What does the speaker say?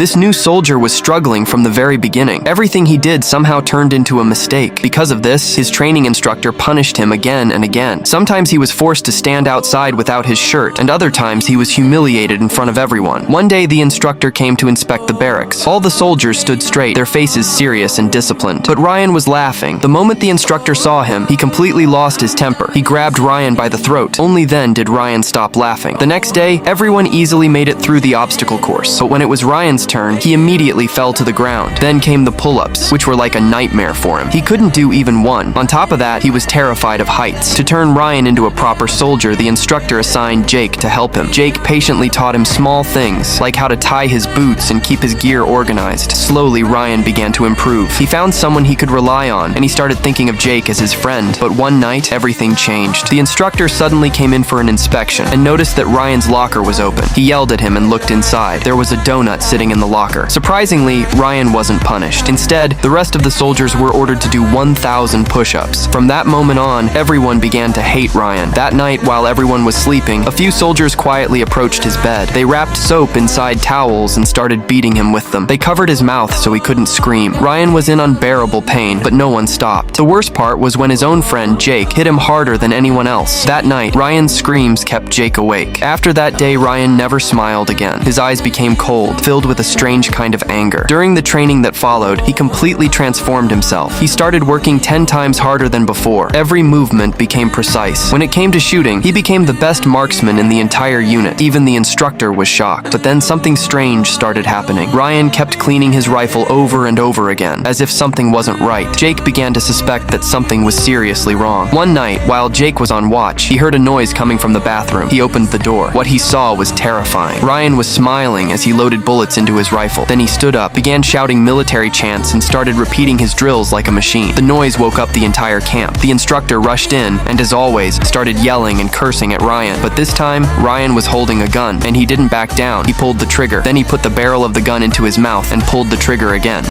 This new soldier was struggling from the very beginning. Everything he did somehow turned into a mistake. Because of this, his training instructor punished him again and again. Sometimes he was forced to stand outside without his shirt, and other times he was humiliated in front of everyone. One day, the instructor came to inspect the barracks. All the soldiers stood straight, their faces serious and disciplined. But Ryan was laughing. The moment the instructor saw him, he completely lost his temper. He grabbed Ryan by the throat. Only then did Ryan stop laughing. The next day, everyone easily made it through the obstacle course. But when it was Ryan's turn, he immediately fell to the ground. Then came the pull-ups, which were like a nightmare for him. He couldn't do even one. On top of that, he was terrified of heights. To turn Ryan into a proper soldier, the instructor assigned Jake to help him. Jake patiently taught him small things, like how to tie his boots and keep his gear organized. Slowly, Ryan began to improve. He found someone he could rely on, and he started thinking of Jake as his friend. But one night, everything changed. The instructor suddenly came in for an inspection and noticed that Ryan's locker was open. He yelled at him and looked inside. There was a donut sitting in the locker. Surprisingly, Ryan wasn't punished. Instead, the rest of the soldiers were ordered to do 1,000 push-ups. From that moment on, everyone began to hate Ryan. That night, while everyone was sleeping, a few soldiers quietly approached his bed. They wrapped soap inside towels and started beating him with them. They covered his mouth so he couldn't scream. Ryan was in unbearable pain, but no one stopped. The worst part was when his own friend, Jake, hit him harder than anyone else. That night, Ryan's screams kept Jake awake. After that day, Ryan never smiled again. His eyes became cold, filled with a strange kind of anger. During the training that followed, he completely transformed himself. He started working 10 times harder than before. Every movement became precise. When it came to shooting, he became the best marksman in the entire unit. Even the instructor was shocked. But then something strange started happening. Ryan kept cleaning his rifle over and over again, as if something wasn't right. Jake began to suspect that something was seriously wrong. One night, while Jake was on watch, he heard a noise coming from the bathroom. He opened the door. What he saw was terrifying. Ryan was smiling as he loaded bullets into his rifle. Then he stood up, began shouting military chants, and started repeating his drills like a machine. The noise woke up the entire camp. The instructor rushed in, and as always, started yelling and cursing at Ryan. But this time, Ryan was holding a gun, and he didn't back down. He pulled the trigger. Then he put the barrel of the gun into his mouth and pulled the trigger again.